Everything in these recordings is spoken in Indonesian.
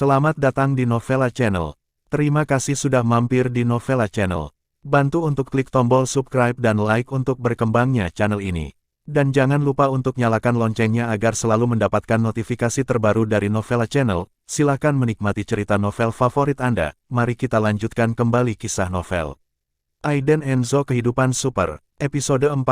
Selamat datang di Novella Channel. Terima kasih sudah mampir di Novella Channel. Bantu untuk klik tombol subscribe dan like untuk berkembangnya channel ini. Dan jangan lupa untuk nyalakan loncengnya agar selalu mendapatkan notifikasi terbaru dari Novella Channel. Silakan menikmati cerita novel favorit Anda. Mari kita lanjutkan kembali kisah novel Aiden Enzo Kehidupan Super, episode 42,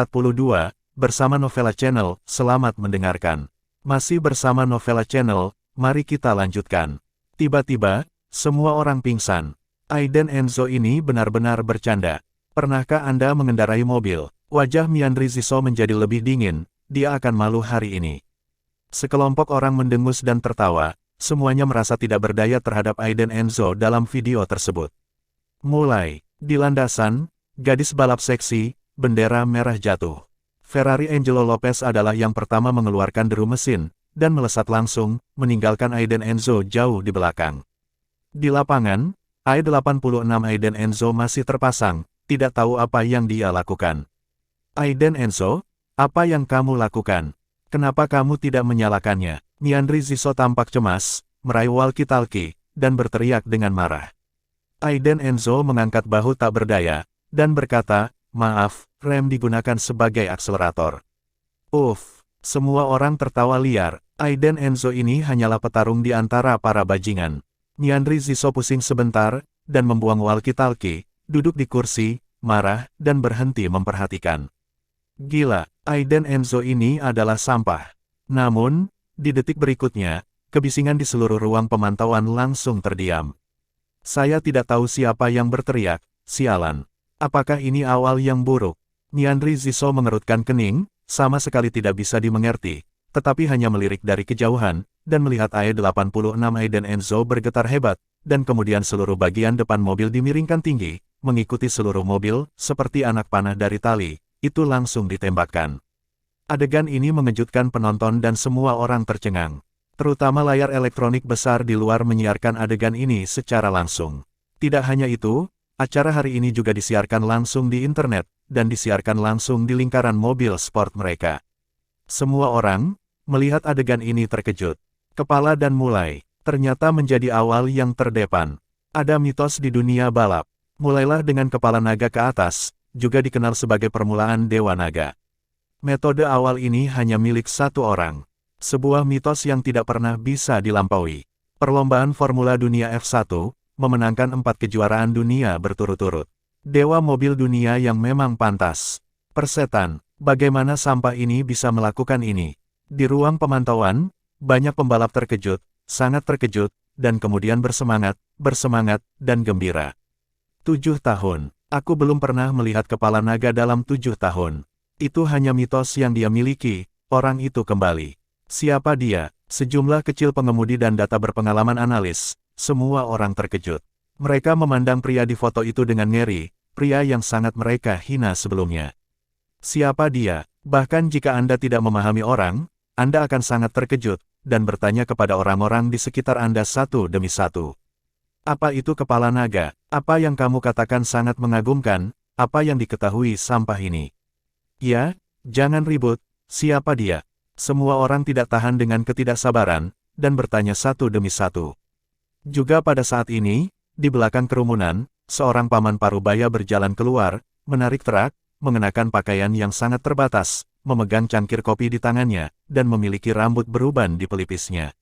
bersama Novella Channel. Selamat mendengarkan. Masih bersama Novella Channel, mari kita lanjutkan. Tiba-tiba, semua orang pingsan. Aiden Enzo ini benar-benar bercanda. Pernahkah Anda mengendarai mobil? Wajah Miandri Ziso menjadi lebih dingin, dia akan malu hari ini. Sekelompok orang mendengus dan tertawa, semuanya merasa tidak berdaya terhadap Aiden Enzo dalam video tersebut. Mulai, di landasan, gadis balap seksi, bendera merah jatuh. Ferrari Angelo Lopez adalah yang pertama mengeluarkan deru mesin, dan melesat langsung, meninggalkan Aiden Enzo jauh di belakang. Di lapangan, I-86 Aiden Enzo masih terpasang, tidak tahu apa yang dia lakukan. Aiden Enzo, apa yang kamu lakukan? Kenapa kamu tidak menyalakannya? Miandri Ziso tampak cemas, meraih walkie-talkie, dan berteriak dengan marah. Aiden Enzo mengangkat bahu tak berdaya, dan berkata, maaf, rem digunakan sebagai akselerator. Semua orang tertawa liar. Aiden Enzo ini hanyalah petarung di antara para bajingan. Miandri Ziso pusing sebentar, dan membuang walkie-talkie, duduk di kursi, marah, dan berhenti memperhatikan. Gila, Aiden Enzo ini adalah sampah. Namun, di detik berikutnya, kebisingan di seluruh ruang pemantauan langsung terdiam. Saya tidak tahu siapa yang berteriak, sialan. Apakah ini awal yang buruk? Miandri Ziso mengerutkan kening, sama sekali tidak bisa dimengerti, tetapi hanya melirik dari kejauhan, dan melihat I-86 Aiden Enzo bergetar hebat, dan kemudian seluruh bagian depan mobil dimiringkan tinggi, mengikuti seluruh mobil, seperti anak panah dari tali, itu langsung ditembakkan. Adegan ini mengejutkan penonton dan semua orang tercengang. Terutama layar elektronik besar di luar menyiarkan adegan ini secara langsung. Tidak hanya itu, acara hari ini juga disiarkan langsung di internet, dan disiarkan langsung di lingkaran mobil sport mereka. Semua orang, melihat adegan ini terkejut. Kepala dan mulai, ternyata menjadi awal yang terdepan. Ada mitos di dunia balap. Mulailah dengan kepala naga ke atas, juga dikenal sebagai permulaan Dewa Naga. Metode awal ini hanya milik satu orang. Sebuah mitos yang tidak pernah bisa dilampaui. Perlombaan Formula Dunia F1, memenangkan 4 kejuaraan dunia berturut-turut. Dewa mobil dunia yang memang pantas. Persetan, bagaimana sampah ini bisa melakukan ini? Di ruang pemantauan, banyak pembalap terkejut, sangat terkejut, dan kemudian bersemangat, dan gembira. 7 tahun, aku belum pernah melihat kepala naga dalam 7 tahun. Itu hanya mitos yang dia miliki, orang itu kembali. Siapa dia? Sejumlah kecil pengemudi dan data berpengalaman analis, semua orang terkejut. Mereka memandang pria di foto itu dengan ngeri, pria yang sangat mereka hina sebelumnya. Siapa dia? Bahkan jika Anda tidak memahami orang, Anda akan sangat terkejut, dan bertanya kepada orang-orang di sekitar Anda satu demi satu. Apa itu kepala naga? Apa yang kamu katakan sangat mengagumkan? Apa yang diketahui sampah ini? Ya, jangan ribut, siapa dia? Semua orang tidak tahan dengan ketidaksabaran, dan bertanya satu demi satu. Juga pada saat ini, di belakang kerumunan, seorang paman parubaya berjalan keluar, menarik truk, mengenakan pakaian yang sangat terbatas, memegang cangkir kopi di tangannya, dan memiliki rambut beruban di pelipisnya.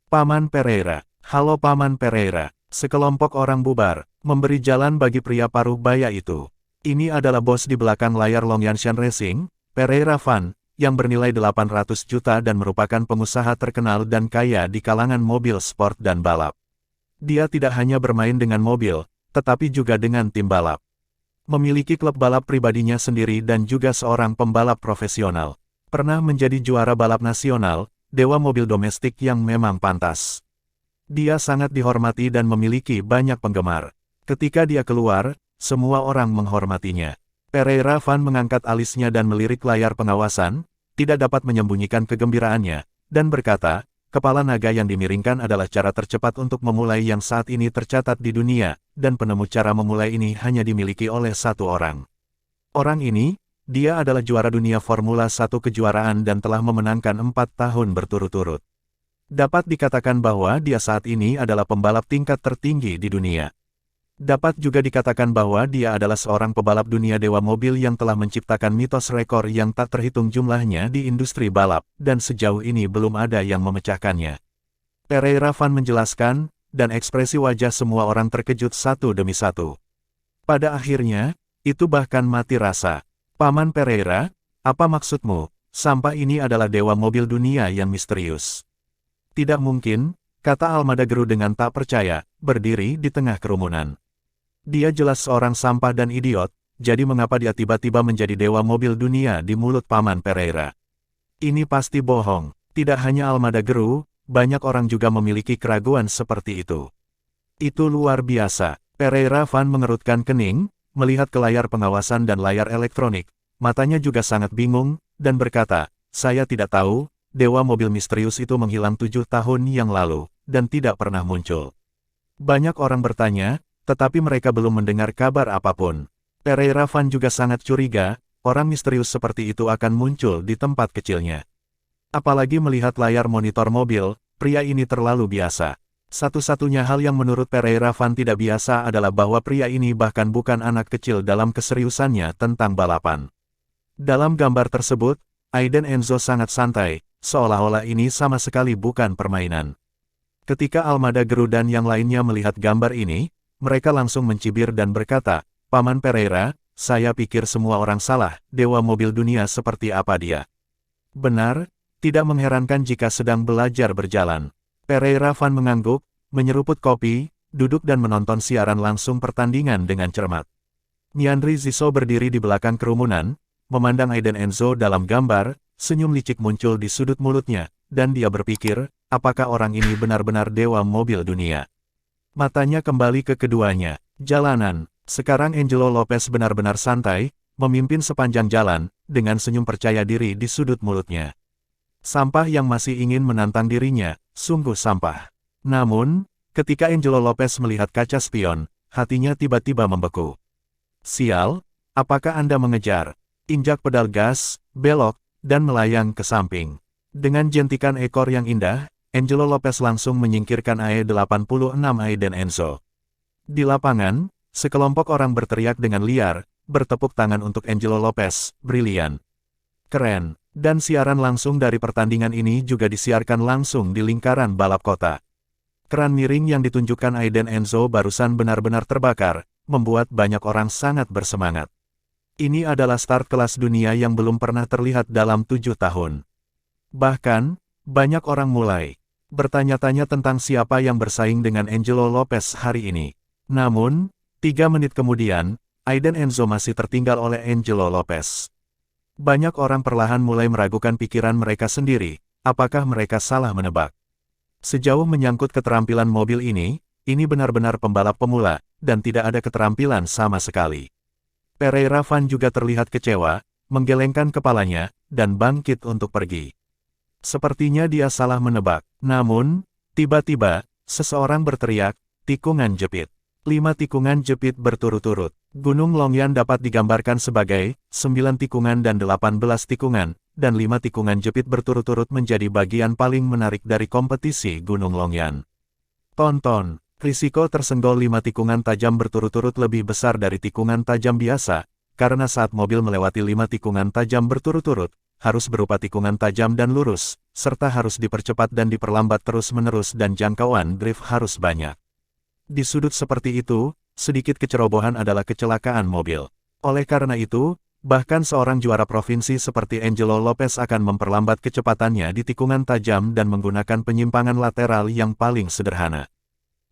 Paman Pereira, halo Paman Pereira, sekelompok orang bubar, memberi jalan bagi pria parubaya itu. Ini adalah bos di belakang layar Longyanshan Racing, Pereira Van, yang bernilai 800 juta dan merupakan pengusaha terkenal dan kaya di kalangan mobil sport dan balap. Dia tidak hanya bermain dengan mobil, tetapi juga dengan tim balap. Memiliki klub balap pribadinya sendiri dan juga seorang pembalap profesional. Pernah menjadi juara balap nasional, dewa mobil domestik yang memang pantas. Dia sangat dihormati dan memiliki banyak penggemar. Ketika dia keluar, semua orang menghormatinya. Pereira Van mengangkat alisnya dan melirik layar pengawasan, tidak dapat menyembunyikan kegembiraannya, dan berkata, kepala naga yang dimiringkan adalah cara tercepat untuk memulai yang saat ini tercatat di dunia, dan penemu cara memulai ini hanya dimiliki oleh satu orang. Orang ini, dia adalah juara dunia Formula 1 kejuaraan dan telah memenangkan 4 tahun berturut-turut. Dapat dikatakan bahwa dia saat ini adalah pembalap tingkat tertinggi di dunia. Dapat juga dikatakan bahwa dia adalah seorang pebalap dunia dewa mobil yang telah menciptakan mitos rekor yang tak terhitung jumlahnya di industri balap, dan sejauh ini belum ada yang memecahkannya. Pereira Van menjelaskan, dan ekspresi wajah semua orang terkejut satu demi satu. Pada akhirnya, itu bahkan mati rasa. Paman Pereira, apa maksudmu? Sampah ini adalah dewa mobil dunia yang misterius. Tidak mungkin, kata Almagro dengan tak percaya, berdiri di tengah kerumunan. Dia jelas seorang sampah dan idiot, jadi mengapa dia tiba-tiba menjadi dewa mobil dunia di mulut Paman Pereira? Ini pasti bohong. Tidak hanya Almagro, banyak orang juga memiliki keraguan seperti itu. Itu luar biasa. Pereira Van mengerutkan kening, melihat ke layar pengawasan dan layar elektronik. Matanya juga sangat bingung, dan berkata, saya tidak tahu, dewa mobil misterius itu menghilang 7 tahun yang lalu, dan tidak pernah muncul. Banyak orang bertanya, tetapi mereka belum mendengar kabar apapun. Pereira Van juga sangat curiga, orang misterius seperti itu akan muncul di tempat kecilnya. Apalagi melihat layar monitor mobil, pria ini terlalu biasa. Satu-satunya hal yang menurut Pereira Van tidak biasa adalah bahwa pria ini bahkan bukan anak kecil dalam keseriusannya tentang balapan. Dalam gambar tersebut, Aiden Enzo sangat santai, seolah-olah ini sama sekali bukan permainan. Ketika Almagro dan yang lainnya melihat gambar ini, mereka langsung mencibir dan berkata, Paman Pereira, saya pikir semua orang salah, dewa mobil dunia seperti apa dia. Benar, tidak mengherankan jika sedang belajar berjalan. Pereira Van mengangguk, menyeruput kopi, duduk dan menonton siaran langsung pertandingan dengan cermat. Niandri Ziso berdiri di belakang kerumunan, memandang Aiden Enzo dalam gambar, senyum licik muncul di sudut mulutnya, dan dia berpikir, apakah orang ini benar-benar dewa mobil dunia. Matanya kembali ke keduanya. Jalanan. Sekarang Angelo Lopez benar-benar santai, memimpin sepanjang jalan, dengan senyum percaya diri di sudut mulutnya. Sampah yang masih ingin menantang dirinya, sungguh sampah. Namun, ketika Angelo Lopez melihat kaca spion, hatinya tiba-tiba membeku. Sial, apakah Anda mengejar? Injak pedal gas, belok, dan melayang ke samping. Dengan jentikan ekor yang indah, Angelo Lopez langsung menyingkirkan AE86 Aiden Enzo. Di lapangan, sekelompok orang berteriak dengan liar, bertepuk tangan untuk Angelo Lopez, brilian. Keren, dan siaran langsung dari pertandingan ini juga disiarkan langsung di lingkaran balap kota. Keran miring yang ditunjukkan Aiden Enzo barusan benar-benar terbakar, membuat banyak orang sangat bersemangat. Ini adalah start kelas dunia yang belum pernah terlihat dalam 7 tahun. Bahkan, banyak orang mulai bertanya-tanya tentang siapa yang bersaing dengan Angelo Lopez hari ini. Namun, 3 menit kemudian, Aiden Enzo masih tertinggal oleh Angelo Lopez. Banyak orang perlahan mulai meragukan pikiran mereka sendiri, apakah mereka salah menebak. Sejauh menyangkut keterampilan mobil ini benar-benar pembalap pemula, dan tidak ada keterampilan sama sekali. Pereira Van juga terlihat kecewa, menggelengkan kepalanya, dan bangkit untuk pergi. Sepertinya dia salah menebak. Namun, tiba-tiba, seseorang berteriak, tikungan jepit. 5 tikungan jepit berturut-turut. Gunung Longyan dapat digambarkan sebagai 9 tikungan dan 18 tikungan, dan 5 tikungan jepit berturut-turut menjadi bagian paling menarik dari kompetisi Gunung Longyan. Tonton. Risiko tersenggol 5 tikungan tajam berturut-turut lebih besar dari tikungan tajam biasa, karena saat mobil melewati 5 tikungan tajam berturut-turut, harus berupa tikungan tajam dan lurus, serta harus dipercepat dan diperlambat terus-menerus dan jangkauan drift harus banyak. Di sudut seperti itu, sedikit kecerobohan adalah kecelakaan mobil. Oleh karena itu, bahkan seorang juara provinsi seperti Angelo Lopez akan memperlambat kecepatannya di tikungan tajam dan menggunakan penyimpangan lateral yang paling sederhana.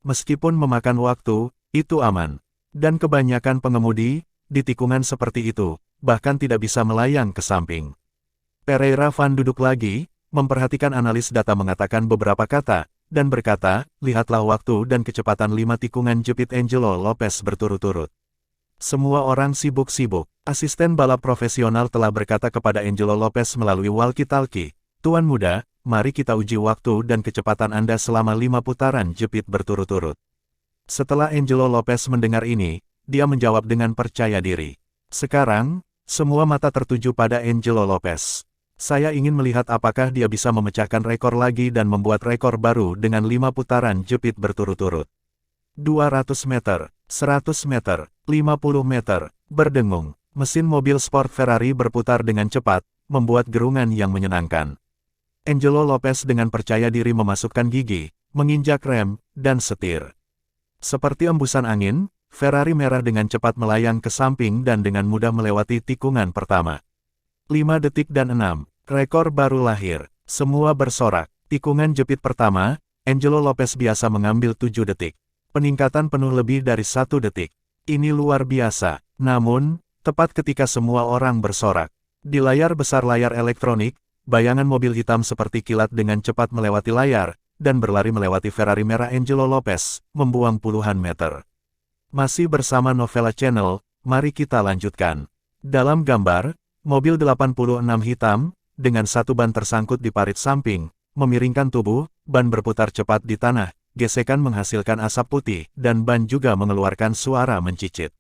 Meskipun memakan waktu, itu aman. Dan kebanyakan pengemudi, di tikungan seperti itu, bahkan tidak bisa melayang ke samping. Pereira Van duduk lagi, memperhatikan analis data mengatakan beberapa kata, dan berkata, lihatlah waktu dan kecepatan 5 tikungan jepit Angelo Lopez berturut-turut. Semua orang sibuk-sibuk. Asisten balap profesional telah berkata kepada Angelo Lopez melalui walkie-talkie, Tuan muda, mari kita uji waktu dan kecepatan Anda selama 5 putaran jepit berturut-turut. Setelah Angelo Lopez mendengar ini, dia menjawab dengan percaya diri. Sekarang, semua mata tertuju pada Angelo Lopez. Saya ingin melihat apakah dia bisa memecahkan rekor lagi dan membuat rekor baru dengan 5 putaran jepit berturut-turut. 200 meter, 100 meter, 50 meter, berdengung. Mesin mobil sport Ferrari berputar dengan cepat, membuat gerungan yang menyenangkan. Angelo Lopez dengan percaya diri memasukkan gigi, menginjak rem, dan setir. Seperti embusan angin, Ferrari merah dengan cepat melayang ke samping dan dengan mudah melewati tikungan pertama. 5 detik dan 6, rekor baru lahir. Semua bersorak. Tikungan jepit pertama, Angelo Lopez biasa mengambil 7 detik. Peningkatan penuh lebih dari 1 detik. Ini luar biasa. Namun, tepat ketika semua orang bersorak, di layar besar layar elektronik, bayangan mobil hitam seperti kilat dengan cepat melewati layar, dan berlari melewati Ferrari merah Angelo Lopez, membuang puluhan meter. Masih bersama Novella Channel, mari kita lanjutkan. Dalam gambar, mobil 86 hitam, dengan satu ban tersangkut di parit samping, memiringkan tubuh, ban berputar cepat di tanah, gesekan menghasilkan asap putih, dan ban juga mengeluarkan suara mencicit.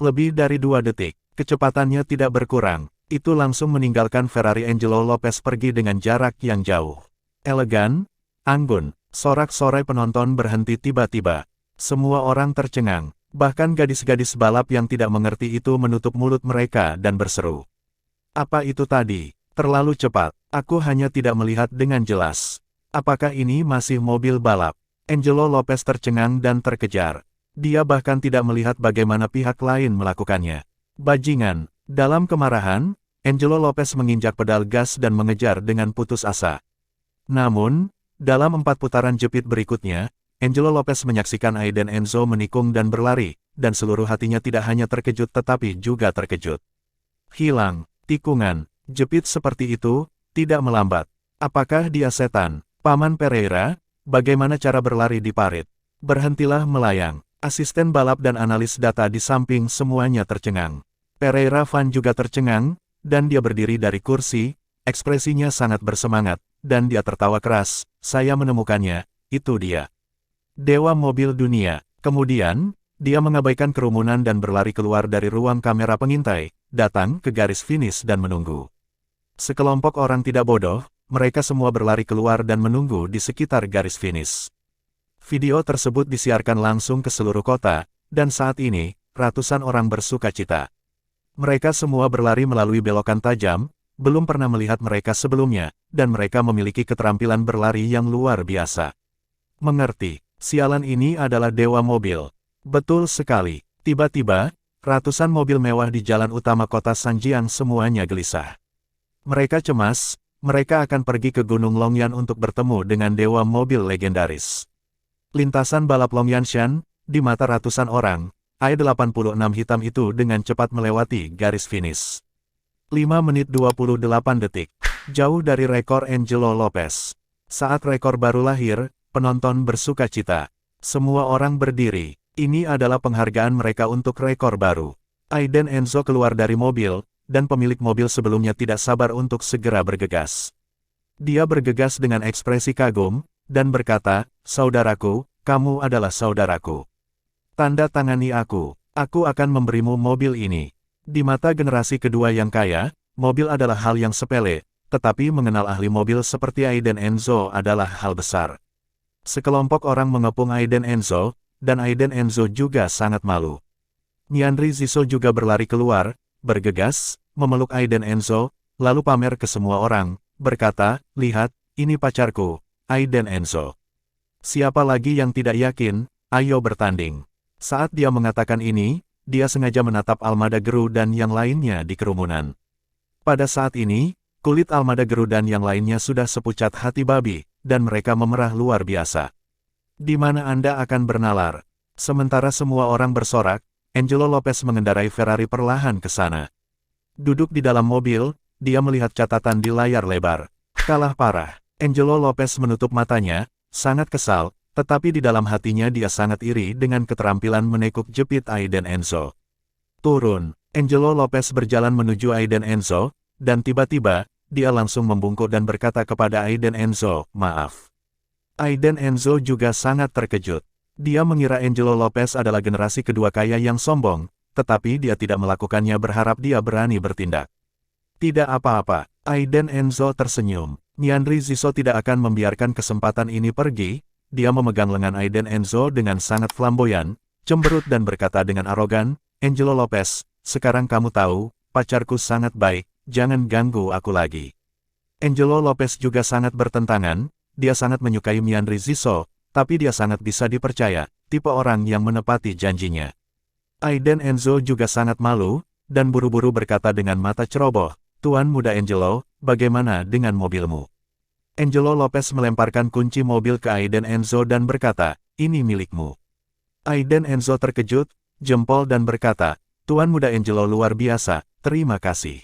Lebih dari 2 detik, kecepatannya tidak berkurang, itu langsung meninggalkan Ferrari Angelo Lopez pergi dengan jarak yang jauh. Elegan, anggun, sorak-sorai penonton berhenti tiba-tiba. Semua orang tercengang, bahkan gadis-gadis balap yang tidak mengerti itu menutup mulut mereka dan berseru. Apa itu tadi? Terlalu cepat, aku hanya tidak melihat dengan jelas. Apakah ini masih mobil balap? Angelo Lopez tercengang dan terkejar. Dia bahkan tidak melihat bagaimana pihak lain melakukannya. Bajingan, dalam kemarahan, Angelo Lopez menginjak pedal gas dan mengejar dengan putus asa. Namun, dalam 4 putaran jepit berikutnya, Angelo Lopez menyaksikan Aiden Enzo menikung dan berlari, dan seluruh hatinya tidak hanya terkejut tetapi juga terkejut. Hilang, tikungan, jepit seperti itu, tidak melambat. Apakah dia setan? Paman Pereira, bagaimana cara berlari di parit? Berhentilah melayang. Asisten balap dan analis data di samping semuanya tercengang. Pereira Van juga tercengang, dan dia berdiri dari kursi, ekspresinya sangat bersemangat, dan dia tertawa keras. Saya menemukannya, itu dia. Dewa mobil dunia. Kemudian, dia mengabaikan kerumunan dan berlari keluar dari ruang kamera pengintai, datang ke garis finish dan menunggu. Sekelompok orang tidak bodoh, mereka semua berlari keluar dan menunggu di sekitar garis finish. Video tersebut disiarkan langsung ke seluruh kota, dan saat ini, ratusan orang bersukacita. Mereka semua berlari melalui belokan tajam, belum pernah melihat mereka sebelumnya, dan mereka memiliki keterampilan berlari yang luar biasa. Mengerti, sialan ini adalah dewa mobil. Betul sekali, tiba-tiba, ratusan mobil mewah di jalan utama kota Sanjiang semuanya gelisah. Mereka cemas, mereka akan pergi ke Gunung Longyan untuk bertemu dengan dewa mobil legendaris. Lintasan balap Longyanshan, di mata ratusan orang, I-86 hitam itu dengan cepat melewati garis finish. 5 menit 28 detik, jauh dari rekor Angelo Lopez. Saat rekor baru lahir, penonton bersukacita. Semua orang berdiri, ini adalah penghargaan mereka untuk rekor baru. Aiden Enzo keluar dari mobil, dan pemilik mobil sebelumnya tidak sabar untuk segera bergegas. Dia bergegas dengan ekspresi kagum, dan berkata, "Saudaraku, kamu adalah saudaraku. Tanda tangani aku akan memberimu mobil ini." Di mata generasi kedua yang kaya, mobil adalah hal yang sepele, tetapi mengenal ahli mobil seperti Aiden Enzo adalah hal besar. Sekelompok orang mengepung Aiden Enzo, dan Aiden Enzo juga sangat malu. Niandri Ziso juga berlari keluar, bergegas, memeluk Aiden Enzo, lalu pamer ke semua orang, berkata, "Lihat, ini pacarku, Aiden Enzo." Siapa lagi yang tidak yakin, ayo bertanding. Saat dia mengatakan ini, dia sengaja menatap Almada Geru dan yang lainnya di kerumunan. Pada saat ini, kulit Almada Geru dan yang lainnya sudah sepucat hati babi, dan mereka memerah luar biasa. Di mana Anda akan bernalar? Sementara semua orang bersorak, Angelo Lopez mengendarai Ferrari perlahan ke sana. Duduk di dalam mobil, dia melihat catatan di layar lebar. Kalah parah. Angelo Lopez menutup matanya, sangat kesal, tetapi di dalam hatinya dia sangat iri dengan keterampilan menekuk jepit Aiden Enzo. Turun. Angelo Lopez berjalan menuju Aiden Enzo, dan tiba-tiba, dia langsung membungkuk dan berkata kepada Aiden Enzo, "Maaf." Aiden Enzo juga sangat terkejut. Dia mengira Angelo Lopez adalah generasi kedua kaya yang sombong, tetapi dia tidak melakukannya berharap dia berani bertindak. "Tidak apa-apa, Aiden Enzo tersenyum. Mianri Ziso tidak akan membiarkan kesempatan ini pergi. Dia memegang lengan Aiden Enzo dengan sangat flamboyan, cemberut dan berkata dengan arogan, Angelo Lopez, sekarang kamu tahu, pacarku sangat baik, jangan ganggu aku lagi. Angelo Lopez juga sangat bertentangan, dia sangat menyukai Mianri Ziso, tapi dia sangat bisa dipercaya, tipe orang yang menepati janjinya. Aiden Enzo juga sangat malu, dan buru-buru berkata dengan mata ceroboh, Tuan Muda Angelo, bagaimana dengan mobilmu? Angelo Lopez melemparkan kunci mobil ke Aiden Enzo dan berkata, ini milikmu. Aiden Enzo terkejut, jempol dan berkata, Tuan Muda Angelo luar biasa, terima kasih.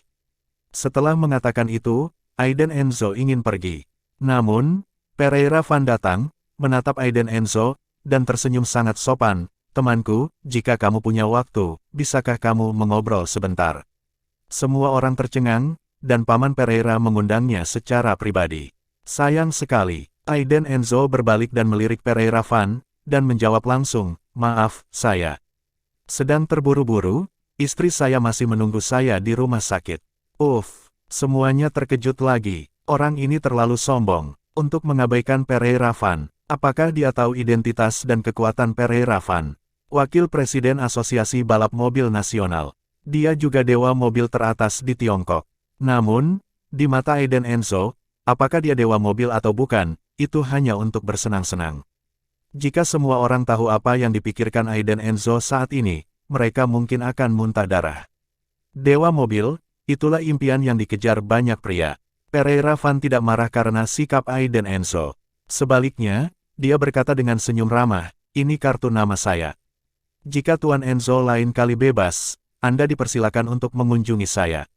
Setelah mengatakan itu, Aiden Enzo ingin pergi. Namun, Pereira Van datang, menatap Aiden Enzo, dan tersenyum sangat sopan, temanku, jika kamu punya waktu, bisakah kamu mengobrol sebentar? Semua orang tercengang, dan Paman Pereira mengundangnya secara pribadi. Sayang sekali, Aiden Enzo berbalik dan melirik Pereira Van, dan menjawab langsung, maaf, saya sedang terburu-buru, istri saya masih menunggu saya di rumah sakit. Semuanya terkejut lagi, orang ini terlalu sombong, untuk mengabaikan Pereira Van. Apakah dia tahu identitas dan kekuatan Pereira Van? Wakil Presiden Asosiasi Balap Mobil Nasional. Dia juga dewa mobil teratas di Tiongkok. Namun, di mata Aiden Enzo, apakah dia dewa mobil atau bukan, itu hanya untuk bersenang-senang. Jika semua orang tahu apa yang dipikirkan Aiden Enzo saat ini, mereka mungkin akan muntah darah. Dewa mobil, itulah impian yang dikejar banyak pria. Pereira Van tidak marah karena sikap Aiden Enzo. Sebaliknya, dia berkata dengan senyum ramah, ini kartu nama saya. Jika Tuan Enzo lain kali bebas, Anda dipersilakan untuk mengunjungi saya.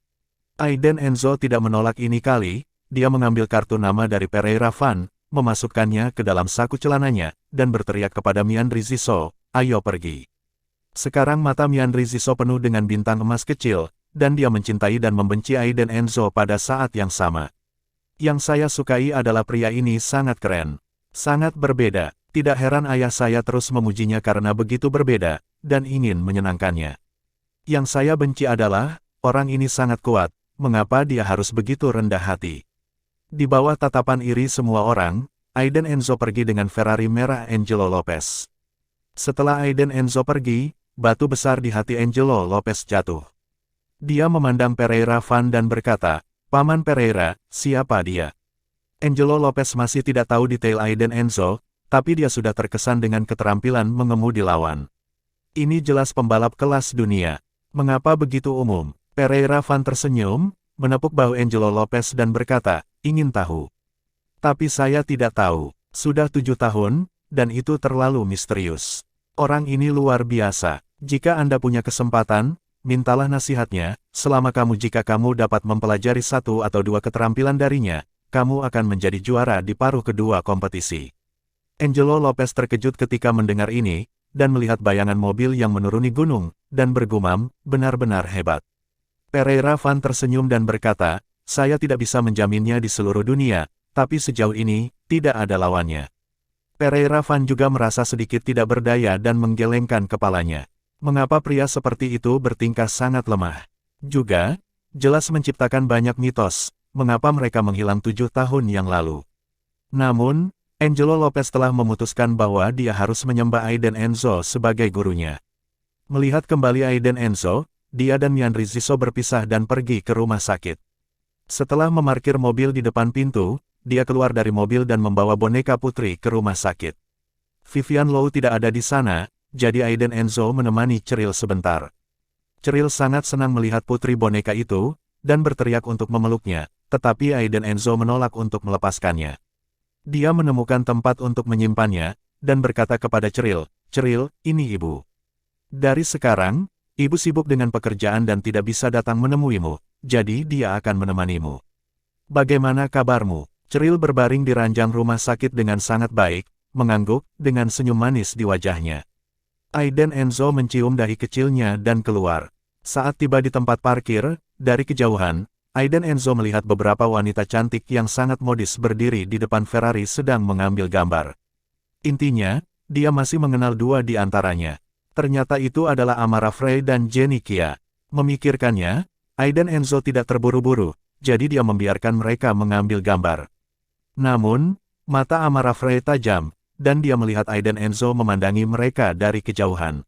Aiden Enzo tidak menolak ini kali, dia mengambil kartu nama dari Pereira Van, memasukkannya ke dalam saku celananya, dan berteriak kepada Mianri Ziso, ayo pergi. Sekarang mata Mianri Ziso penuh dengan bintang emas kecil, dan dia mencintai dan membenci Aiden Enzo pada saat yang sama. Yang saya sukai adalah pria ini sangat keren. Sangat berbeda, tidak heran ayah saya terus memujinya karena begitu berbeda, dan ingin menyenangkannya. Yang saya benci adalah, orang ini sangat kuat, mengapa dia harus begitu rendah hati? Di bawah tatapan iri semua orang, Aiden Enzo pergi dengan Ferrari merah Angelo Lopez. Setelah Aiden Enzo pergi, batu besar di hati Angelo Lopez jatuh. Dia memandang Pereira Van dan berkata, Paman Pereira, siapa dia? Angelo Lopez masih tidak tahu detail Aiden Enzo, tapi dia sudah terkesan dengan keterampilan mengemudi lawan. Ini jelas pembalap kelas dunia. Mengapa begitu umum? Pereira Van tersenyum, menepuk bahu Angelo Lopez dan berkata, ingin tahu. Tapi saya tidak tahu. Sudah 7 tahun, dan itu terlalu misterius. Orang ini luar biasa. Jika Anda punya kesempatan, mintalah nasihatnya, selama jika kamu dapat mempelajari 1 atau 2 keterampilan darinya, kamu akan menjadi juara di paruh kedua kompetisi. Angelo Lopez terkejut ketika mendengar ini, dan melihat bayangan mobil yang menuruni gunung, dan bergumam, benar-benar hebat. Pereira Van tersenyum dan berkata, saya tidak bisa menjaminnya di seluruh dunia, tapi sejauh ini, tidak ada lawannya. Pereira Van juga merasa sedikit tidak berdaya dan menggelengkan kepalanya. Mengapa pria seperti itu bertingkah sangat lemah? Juga, jelas menciptakan banyak mitos, mengapa mereka menghilang 7 tahun yang lalu. Namun, Angelo Lopez telah memutuskan bahwa dia harus menyembah Aiden Enzo sebagai gurunya. Melihat kembali Aiden Enzo, dia dan Mianri Ziso berpisah dan pergi ke rumah sakit. Setelah memarkir mobil di depan pintu, dia keluar dari mobil dan membawa boneka putri ke rumah sakit. Vivian Low tidak ada di sana, jadi Aiden Enzo menemani Cheryl sebentar. Cheryl sangat senang melihat putri boneka itu, dan berteriak untuk memeluknya, tetapi Aiden Enzo menolak untuk melepaskannya. Dia menemukan tempat untuk menyimpannya, dan berkata kepada Cheryl, Cheryl, ini ibu. Dari sekarang, ibu sibuk dengan pekerjaan dan tidak bisa datang menemuimu, jadi dia akan menemanimu. Bagaimana kabarmu? Cheryl berbaring di ranjang rumah sakit dengan sangat baik, mengangguk, dengan senyum manis di wajahnya. Aiden Enzo mencium dahi kecilnya dan keluar. Saat tiba di tempat parkir, dari kejauhan, Aiden Enzo melihat beberapa wanita cantik yang sangat modis berdiri di depan Ferrari sedang mengambil gambar. Intinya, dia masih mengenal 2 di antaranya. Ternyata itu adalah Amara Frey dan Jenny Kia. Memikirkannya, Aiden Enzo tidak terburu-buru, jadi dia membiarkan mereka mengambil gambar. Namun, mata Amara Frey tajam, dan dia melihat Aiden Enzo memandangi mereka dari kejauhan.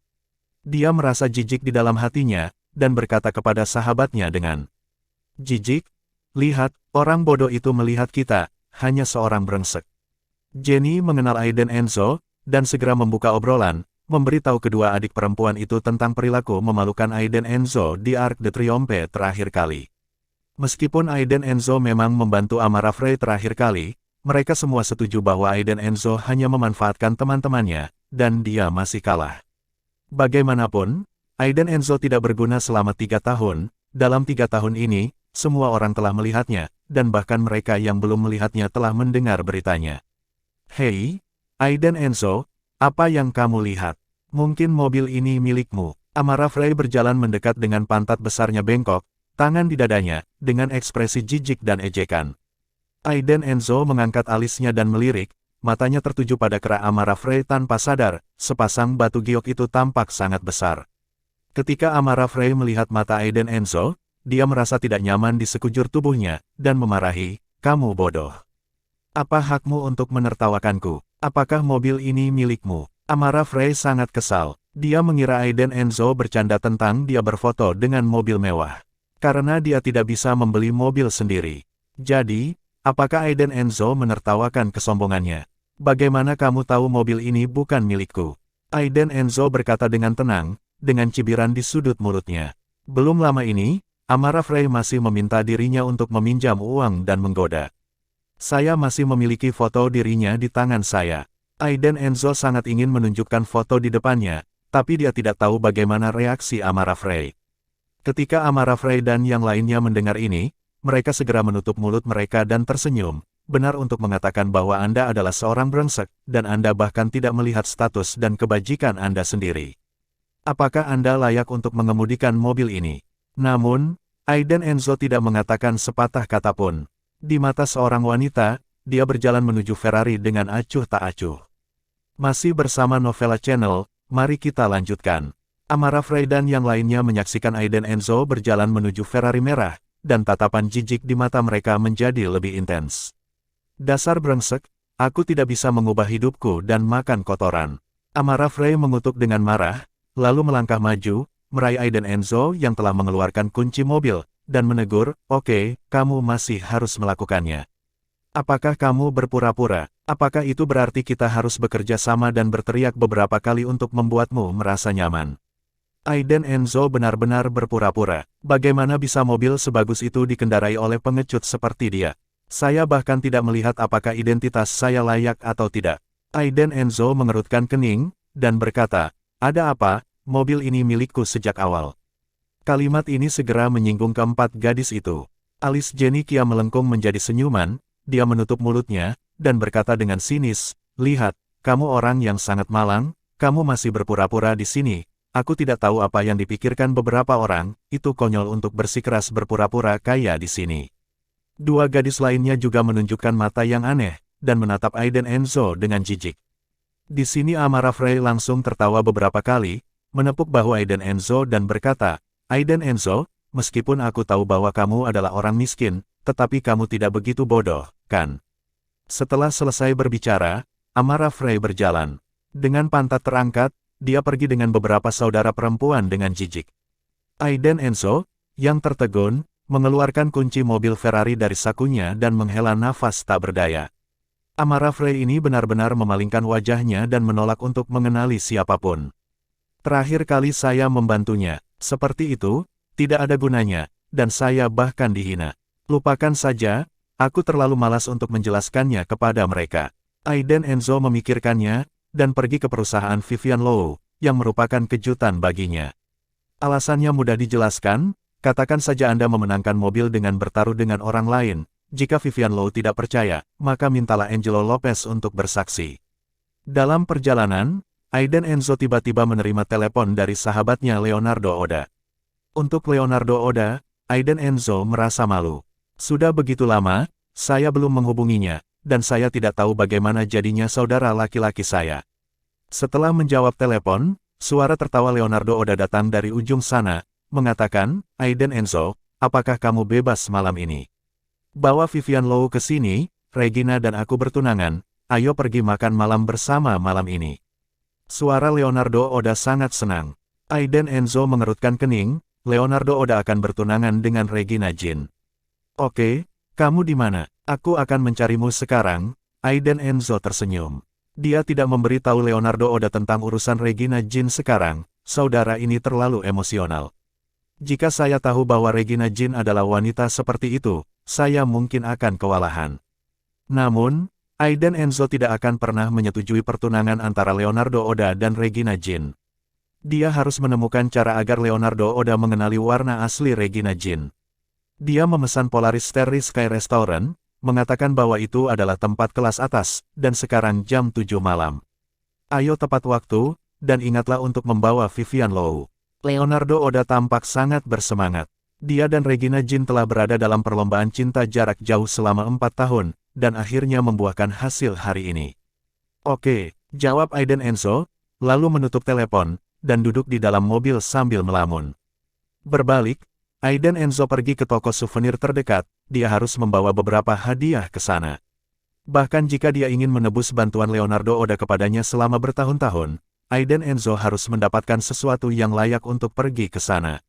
Dia merasa jijik di dalam hatinya, dan berkata kepada sahabatnya dengan jijik, "Lihat, orang bodoh itu melihat kita, hanya seorang brengsek." Jenny mengenal Aiden Enzo, dan segera membuka obrolan, memberitahu kedua adik perempuan itu tentang perilaku memalukan Aiden Enzo di Arc de Triomphe terakhir kali. Meskipun Aiden Enzo memang membantu Amara Frey terakhir kali, mereka semua setuju bahwa Aiden Enzo hanya memanfaatkan teman-temannya, dan dia masih kalah. Bagaimanapun, Aiden Enzo tidak berguna selama 3 tahun, dalam 3 tahun ini, semua orang telah melihatnya, dan bahkan mereka yang belum melihatnya telah mendengar beritanya. "Hei, Aiden Enzo, apa yang kamu lihat? Mungkin mobil ini milikmu." Amara Frey berjalan mendekat dengan pantat besarnya bengkok, tangan di dadanya, dengan ekspresi jijik dan ejekan. Aiden Enzo mengangkat alisnya dan melirik, matanya tertuju pada kera Amara Frey tanpa sadar, sepasang batu giok itu tampak sangat besar. Ketika Amara Frey melihat mata Aiden Enzo, dia merasa tidak nyaman di sekujur tubuhnya, dan memarahi, "Kamu bodoh. Apa hakmu untuk menertawakanku? Apakah mobil ini milikmu?" Amara Frey sangat kesal. Dia mengira Aiden Enzo bercanda tentang dia berfoto dengan mobil mewah. Karena dia tidak bisa membeli mobil sendiri. Jadi, apakah Aiden Enzo menertawakan kesombongannya? "Bagaimana kamu tahu mobil ini bukan milikku?" Aiden Enzo berkata dengan tenang, dengan cibiran di sudut mulutnya. Belum lama ini, Amara Frey masih meminta dirinya untuk meminjam uang dan menggoda. "Saya masih memiliki foto dirinya di tangan saya." Aiden Enzo sangat ingin menunjukkan foto di depannya, tapi dia tidak tahu bagaimana reaksi Amara Frey. Ketika Amara Frey dan yang lainnya mendengar ini, mereka segera menutup mulut mereka dan tersenyum. "Benar untuk mengatakan bahwa Anda adalah seorang brengsek, dan Anda bahkan tidak melihat status dan kebajikan Anda sendiri. Apakah Anda layak untuk mengemudikan mobil ini?" Namun, Aiden Enzo tidak mengatakan sepatah kata pun. Di mata seorang wanita, dia berjalan menuju Ferrari dengan acuh tak acuh. Masih bersama Novella Channel, mari kita lanjutkan. Amara Frey dan yang lainnya menyaksikan Aiden Enzo berjalan menuju Ferrari merah, dan tatapan jijik di mata mereka menjadi lebih intens. "Dasar brengsek, aku tidak bisa mengubah hidupku dan makan kotoran." Amara Frey mengutuk dengan marah, lalu melangkah maju, meraih Aiden Enzo yang telah mengeluarkan kunci mobil, dan menegur, "Oke, kamu masih harus melakukannya. Apakah kamu berpura-pura? Apakah itu berarti kita harus bekerja sama dan berteriak beberapa kali untuk membuatmu merasa nyaman?" Aiden Enzo benar-benar berpura-pura. Bagaimana bisa mobil sebagus itu dikendarai oleh pengecut seperti dia? "Saya bahkan tidak melihat apakah identitas saya layak atau tidak." Aiden Enzo mengerutkan kening, dan berkata, "Ada apa? Mobil ini milikku sejak awal." Kalimat ini segera menyinggung keempat gadis itu. Alis Jenny kian melengkung menjadi senyuman, dia menutup mulutnya, dan berkata dengan sinis, "Lihat, kamu orang yang sangat malang, kamu masih berpura-pura di sini. Aku tidak tahu apa yang dipikirkan beberapa orang, itu konyol untuk bersikeras berpura-pura kaya di sini." Dua gadis lainnya juga menunjukkan mata yang aneh, dan menatap Aiden Enzo dengan jijik. Di sini Amara Frey langsung tertawa beberapa kali, menepuk bahu Aiden Enzo dan berkata, "Aiden Enzo, meskipun aku tahu bahwa kamu adalah orang miskin, tetapi kamu tidak begitu bodoh, kan?" Setelah selesai berbicara, Amara Frey berjalan. Dengan pantat terangkat, dia pergi dengan beberapa saudara perempuan dengan jijik. Aiden Enzo, yang tertegun, mengeluarkan kunci mobil Ferrari dari sakunya dan menghela nafas tak berdaya. Amara Frey ini benar-benar memalingkan wajahnya dan menolak untuk mengenali siapapun. "Terakhir kali saya membantunya. Seperti itu, tidak ada gunanya, dan saya bahkan dihina. Lupakan saja, aku terlalu malas untuk menjelaskannya kepada mereka." Aiden Enzo memikirkannya, dan pergi ke perusahaan Vivian Low, yang merupakan kejutan baginya. Alasannya mudah dijelaskan, katakan saja Anda memenangkan mobil dengan bertaruh dengan orang lain. Jika Vivian Low tidak percaya, maka mintalah Angelo Lopez untuk bersaksi. Dalam perjalanan, Aiden Enzo tiba-tiba menerima telepon dari sahabatnya Leonardo Oda. Untuk Leonardo Oda, Aiden Enzo merasa malu. "Sudah begitu lama, saya belum menghubunginya, dan saya tidak tahu bagaimana jadinya saudara laki-laki saya." Setelah menjawab telepon, suara tertawa Leonardo Oda datang dari ujung sana, mengatakan, "Aiden Enzo, apakah kamu bebas malam ini? Bawa Vivian Low ke sini, Regina dan aku bertunangan, ayo pergi makan malam bersama malam ini. Suara Leonardo Oda sangat senang. Aiden Enzo mengerutkan kening, Leonardo Oda akan bertunangan dengan Regina Jin. Oke, kamu di mana? Aku akan mencarimu sekarang, Aiden Enzo tersenyum. Dia tidak memberitahu Leonardo Oda tentang urusan Regina Jin sekarang, saudara ini terlalu emosional. Jika saya tahu bahwa Regina Jin adalah wanita seperti itu, saya mungkin akan kewalahan. Namun, Aiden Enzo tidak akan pernah menyetujui pertunangan antara Leonardo Oda dan Regina Jin. Dia harus menemukan cara agar Leonardo Oda mengenali warna asli Regina Jin. Dia memesan Polaris Starry Sky Restaurant, mengatakan bahwa itu adalah tempat kelas atas, dan sekarang jam 7 malam. Ayo tepat waktu, dan ingatlah untuk membawa Vivian Low. Leonardo Oda tampak sangat bersemangat. Dia dan Regina Jin telah berada dalam perlombaan cinta jarak jauh selama 4 tahun, dan akhirnya membuahkan hasil hari ini. Oke, jawab Aiden Enzo, lalu menutup telepon, dan duduk di dalam mobil sambil melamun. Berbalik, Aiden Enzo pergi ke toko souvenir terdekat, dia harus membawa beberapa hadiah ke sana. Bahkan jika dia ingin menebus bantuan Leonardo Oda kepadanya selama bertahun-tahun, Aiden Enzo harus mendapatkan sesuatu yang layak untuk pergi ke sana.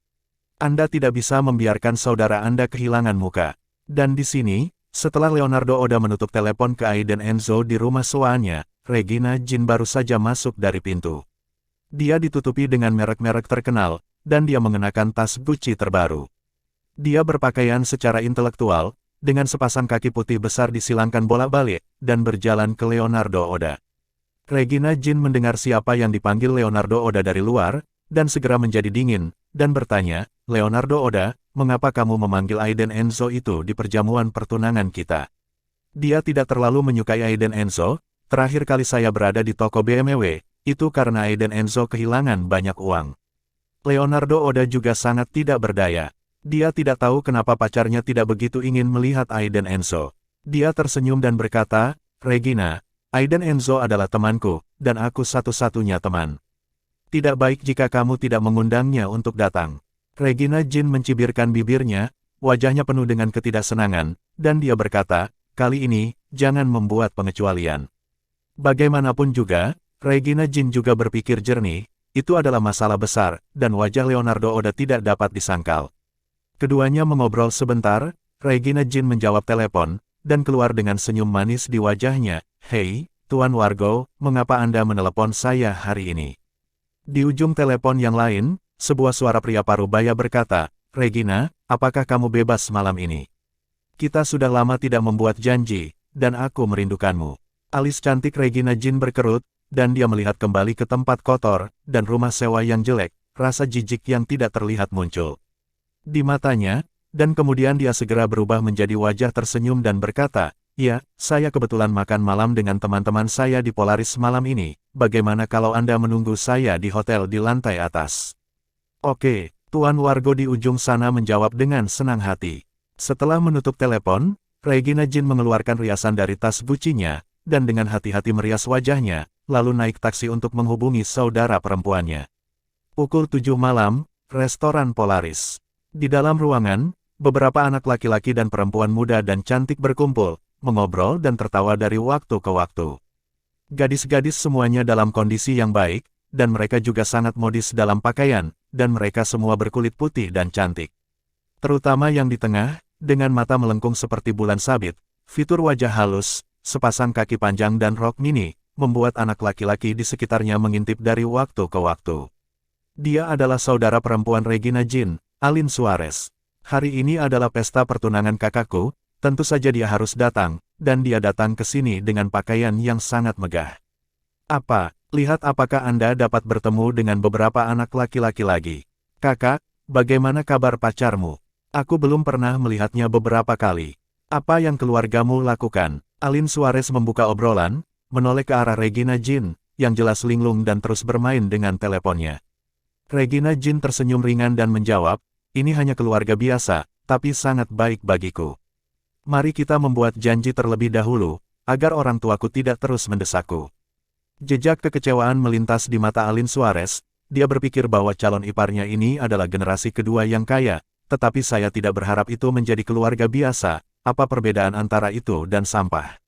Anda tidak bisa membiarkan saudara Anda kehilangan muka. Dan di sini, setelah Leonardo Oda menutup telepon ke Aiden Enzo di rumah sewaannya, Regina Jin baru saja masuk dari pintu. Dia ditutupi dengan merek-merek terkenal, dan dia mengenakan tas Gucci terbaru. Dia berpakaian secara intelektual, dengan sepasang kaki putih besar disilangkan bolak-balik, dan berjalan ke Leonardo Oda. Regina Jin mendengar siapa yang dipanggil Leonardo Oda dari luar, dan segera menjadi dingin, dan bertanya, Leonardo Oda, mengapa kamu memanggil Aiden Enzo itu di perjamuan pertunangan kita? Dia tidak terlalu menyukai Aiden Enzo, terakhir kali saya berada di toko BMW, itu karena Aiden Enzo kehilangan banyak uang. Leonardo Oda juga sangat tidak berdaya. Dia tidak tahu kenapa pacarnya tidak begitu ingin melihat Aiden Enzo. Dia tersenyum dan berkata, Regina, Aiden Enzo adalah temanku, dan aku satu-satunya teman. Tidak baik jika kamu tidak mengundangnya untuk datang. Regina Jin mencibirkan bibirnya, wajahnya penuh dengan ketidaksenangan, dan dia berkata, kali ini, jangan membuat pengecualian. Bagaimanapun juga, Regina Jin juga berpikir jernih, itu adalah masalah besar, dan wajah Leonardo Oda tidak dapat disangkal. Keduanya mengobrol sebentar, Regina Jin menjawab telepon, dan keluar dengan senyum manis di wajahnya, Hei, Tuan Wargo, mengapa Anda menelepon saya hari ini? Di ujung telepon yang lain, sebuah suara pria parubaya berkata, Regina, apakah kamu bebas malam ini? Kita sudah lama tidak membuat janji, dan aku merindukanmu. Alis cantik Regina Jin berkerut, dan dia melihat kembali ke tempat kotor, dan rumah sewa yang jelek, rasa jijik yang tidak terlihat muncul di matanya, dan kemudian dia segera berubah menjadi wajah tersenyum dan berkata, ya, saya kebetulan makan malam dengan teman-teman saya di Polaris malam ini, bagaimana kalau Anda menunggu saya di hotel di lantai atas? Oke, Tuan Wargo di ujung sana menjawab dengan senang hati. Setelah menutup telepon, Regina Jin mengeluarkan riasan dari tas Gucci-nya, dan dengan hati-hati merias wajahnya, lalu naik taksi untuk menghubungi saudara perempuannya. Pukul 7 malam, restoran Polaris. Di dalam ruangan, beberapa anak laki-laki dan perempuan muda dan cantik berkumpul, mengobrol dan tertawa dari waktu ke waktu. Gadis-gadis semuanya dalam kondisi yang baik, dan mereka juga sangat modis dalam pakaian, dan mereka semua berkulit putih dan cantik. Terutama yang di tengah, dengan mata melengkung seperti bulan sabit, fitur wajah halus, sepasang kaki panjang dan rok mini, membuat anak laki-laki di sekitarnya mengintip dari waktu ke waktu. Dia adalah saudara perempuan Regina Jin, Alin Suarez. Hari ini adalah pesta pertunangan kakakku, tentu saja dia harus datang, dan dia datang ke sini dengan pakaian yang sangat megah. Lihat apakah Anda dapat bertemu dengan beberapa anak laki-laki lagi. Kakak, bagaimana kabar pacarmu? Aku belum pernah melihatnya beberapa kali. Apa yang keluargamu lakukan? Alin Suarez membuka obrolan, menoleh ke arah Regina Jin, yang jelas linglung dan terus bermain dengan teleponnya. Regina Jin tersenyum ringan dan menjawab, ini hanya keluarga biasa, tapi sangat baik bagiku. Mari kita membuat janji terlebih dahulu, agar orang tuaku tidak terus mendesakku. Jejak kekecewaan melintas di mata Alin Suarez, dia berpikir bahwa calon iparnya ini adalah generasi kedua yang kaya, tetapi saya tidak berharap itu menjadi keluarga biasa, apa perbedaan antara itu dan sampah?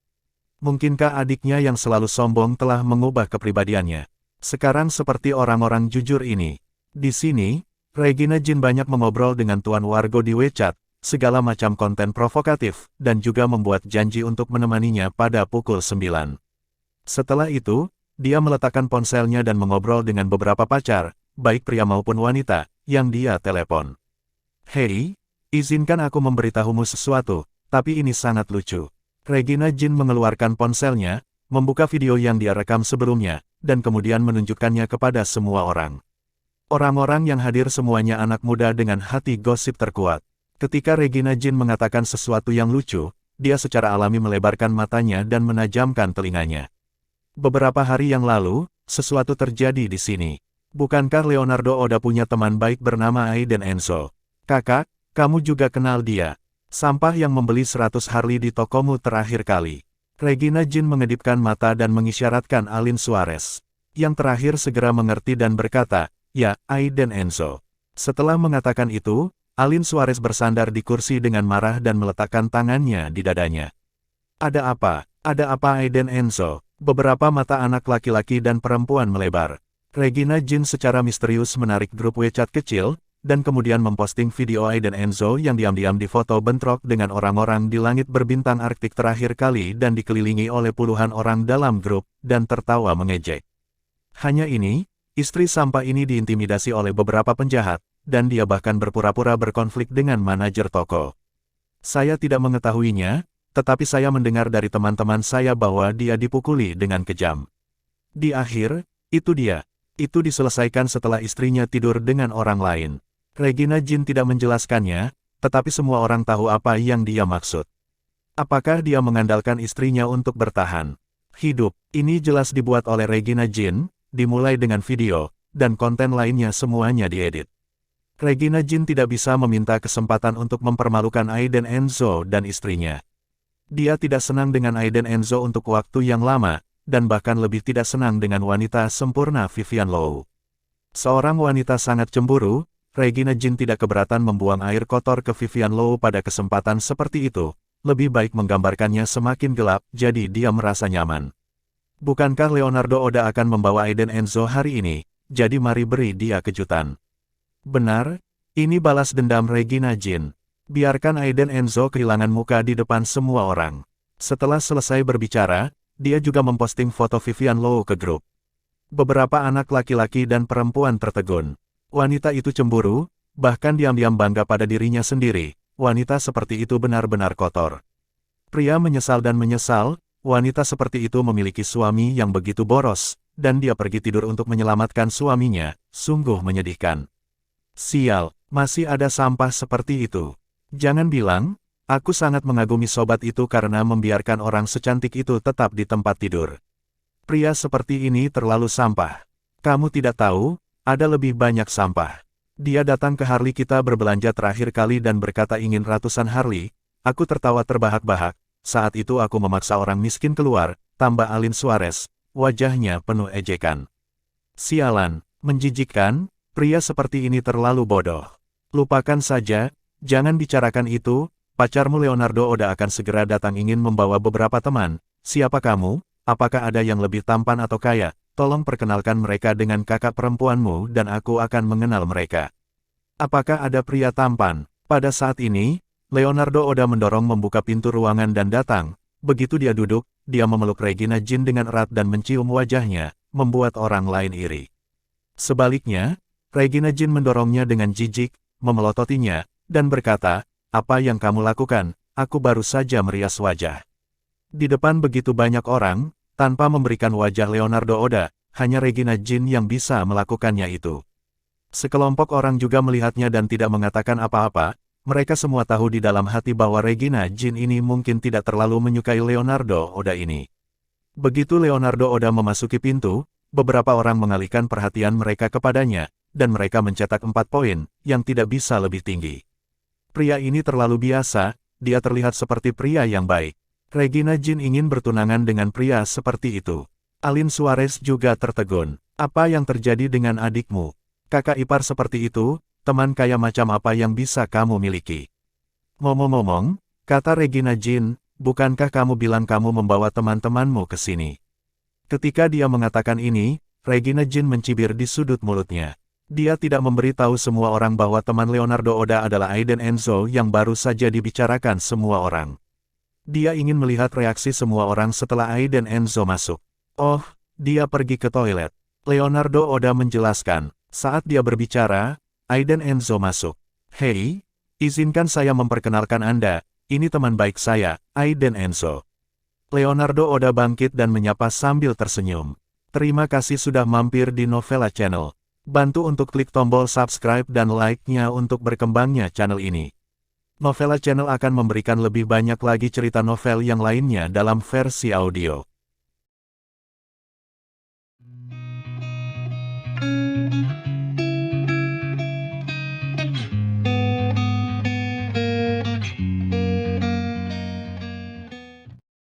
Mungkinkah adiknya yang selalu sombong telah mengubah kepribadiannya? Sekarang seperti orang-orang jujur ini. Di sini, Regina Jin banyak mengobrol dengan Tuan Wargo di WeChat, segala macam konten provokatif, dan juga membuat janji untuk menemaninya pada pukul 9. Setelah itu, dia meletakkan ponselnya dan mengobrol dengan beberapa pacar, baik pria maupun wanita, yang dia telepon. Hei, izinkan aku memberitahumu sesuatu, tapi ini sangat lucu. Regina Jin mengeluarkan ponselnya, membuka video yang dia rekam sebelumnya, dan kemudian menunjukkannya kepada semua orang. Orang-orang yang hadir semuanya anak muda dengan hati gosip terkuat. Ketika Regina Jin mengatakan sesuatu yang lucu, dia secara alami melebarkan matanya dan menajamkan telinganya. Beberapa hari yang lalu, sesuatu terjadi di sini. Bukankah Leonardo Oda punya teman baik bernama Aiden Enzo? Kakak, kamu juga kenal dia. Sampah yang membeli 100 Harley di tokomu terakhir kali. Regina Jin mengedipkan mata dan mengisyaratkan Alin Suarez. Yang terakhir segera mengerti dan berkata, ya, Aiden Enzo. Setelah mengatakan itu, Alin Suarez bersandar di kursi dengan marah dan meletakkan tangannya di dadanya. Ada apa? Ada apa Aiden Enzo? Beberapa mata anak laki-laki dan perempuan melebar. Regina Jin secara misterius menarik grup WeChat kecil, dan kemudian memposting video Aiden Enzo yang diam-diam difoto bentrok dengan orang-orang di langit berbintang Arktik terakhir kali dan dikelilingi oleh puluhan orang dalam grup, dan tertawa mengejek. Hanya ini, istri sampah ini diintimidasi oleh beberapa penjahat, dan dia bahkan berpura-pura berkonflik dengan manajer toko. Saya tidak mengetahuinya, tetapi saya mendengar dari teman-teman saya bahwa dia dipukuli dengan kejam. Di akhir, itu dia. Itu diselesaikan setelah istrinya tidur dengan orang lain. Regina Jin tidak menjelaskannya, tetapi semua orang tahu apa yang dia maksud. Apakah dia mengandalkan istrinya untuk bertahan hidup? Ini jelas dibuat oleh Regina Jin, dimulai dengan video, dan konten lainnya semuanya diedit. Regina Jin tidak bisa meminta kesempatan untuk mempermalukan Aiden Enzo dan istrinya. Dia tidak senang dengan Aiden Enzo untuk waktu yang lama, dan bahkan lebih tidak senang dengan wanita sempurna Vivian Low. Seorang wanita sangat cemburu, Regina Jin tidak keberatan membuang air kotor ke Vivian Low pada kesempatan seperti itu, lebih baik menggambarkannya semakin gelap, jadi dia merasa nyaman. Bukankah Leonardo Oda akan membawa Aiden Enzo hari ini, jadi mari beri dia kejutan. Benar, ini balas dendam Regina Jin. Biarkan Aiden Enzo kehilangan muka di depan semua orang. Setelah selesai berbicara, dia juga memposting foto Vivian Low ke grup. Beberapa anak laki-laki dan perempuan tertegun. Wanita itu cemburu, bahkan diam-diam bangga pada dirinya sendiri. Wanita seperti itu benar-benar kotor. Pria menyesal dan menyesal, wanita seperti itu memiliki suami yang begitu boros, dan dia pergi tidur untuk menyelamatkan suaminya, sungguh menyedihkan. Sial, masih ada sampah seperti itu. Jangan bilang, aku sangat mengagumi sobat itu karena membiarkan orang secantik itu tetap di tempat tidur. Pria seperti ini terlalu sampah. Kamu tidak tahu, ada lebih banyak sampah. Dia datang ke Harley kita berbelanja terakhir kali dan berkata ingin ratusan Harley. Aku tertawa terbahak-bahak. Saat itu aku memaksa orang miskin keluar, tambah Alin Suarez. Wajahnya penuh ejekan. Sialan, menjijikkan, pria seperti ini terlalu bodoh. Lupakan saja, jangan bicarakan itu, pacarmu Leonardo Oda akan segera datang ingin membawa beberapa teman. Siapa kamu? Apakah ada yang lebih tampan atau kaya? Tolong perkenalkan mereka dengan kakak perempuanmu dan aku akan mengenal mereka. Apakah ada pria tampan? Pada saat ini, Leonardo Oda mendorong membuka pintu ruangan dan datang. Begitu dia duduk, dia memeluk Regina Jin dengan erat dan mencium wajahnya, membuat orang lain iri. Sebaliknya, Regina Jin mendorongnya dengan jijik, memelototinya, dan berkata, apa yang kamu lakukan? Aku baru saja merias wajah. Di depan begitu banyak orang, tanpa memberikan wajah Leonardo Oda, hanya Regina Jin yang bisa melakukannya itu. Sekelompok orang juga melihatnya dan tidak mengatakan apa-apa, mereka semua tahu di dalam hati bahwa Regina Jin ini mungkin tidak terlalu menyukai Leonardo Oda ini. Begitu Leonardo Oda memasuki pintu, beberapa orang mengalihkan perhatian mereka kepadanya, dan mereka mencetak 4 poin, yang tidak bisa lebih tinggi. Pria ini terlalu biasa, dia terlihat seperti pria yang baik. Regina Jin ingin bertunangan dengan pria seperti itu. Alin Suarez juga tertegun. Apa yang terjadi dengan adikmu? Kakak ipar seperti itu, teman kaya macam apa yang bisa kamu miliki? Ngomong-ngomong, Kata Regina Jin, bukankah kamu bilang kamu membawa teman-temanmu ke sini? Ketika dia mengatakan ini, Regina Jin mencibir di sudut mulutnya. Dia tidak memberitahu semua orang bahwa teman Leonardo Oda adalah Aiden Enzo yang baru saja dibicarakan semua orang. Dia ingin melihat reaksi semua orang setelah Aiden Enzo masuk. Oh, dia pergi ke toilet. Leonardo Oda menjelaskan. Saat dia berbicara, Aiden Enzo masuk. Hei, izinkan saya memperkenalkan Anda. Ini teman baik saya, Aiden Enzo. Leonardo Oda bangkit dan menyapa sambil tersenyum. Terima kasih sudah mampir di Novella Channel. Bantu untuk klik tombol subscribe dan like-nya untuk berkembangnya channel ini. Novella Channel akan memberikan lebih banyak lagi cerita novel yang lainnya dalam versi audio.